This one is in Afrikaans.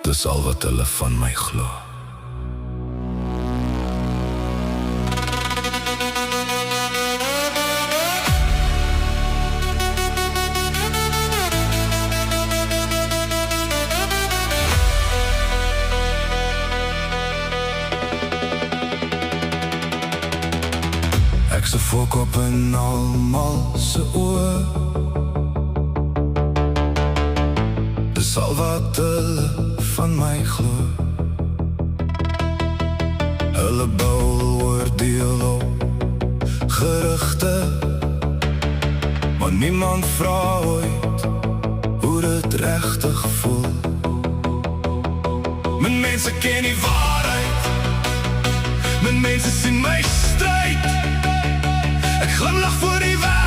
Dis al wat hulle van my glo. Ek se fokus op en almal se oë. Dis al wat hulle van my glo. Hulle bou oordeel op gerugte, maar niemand vra ooit hoe dit regtig voel. Men mense ken die waarheid, men mense sien my stryd. Ek glimlag voor die wêreld.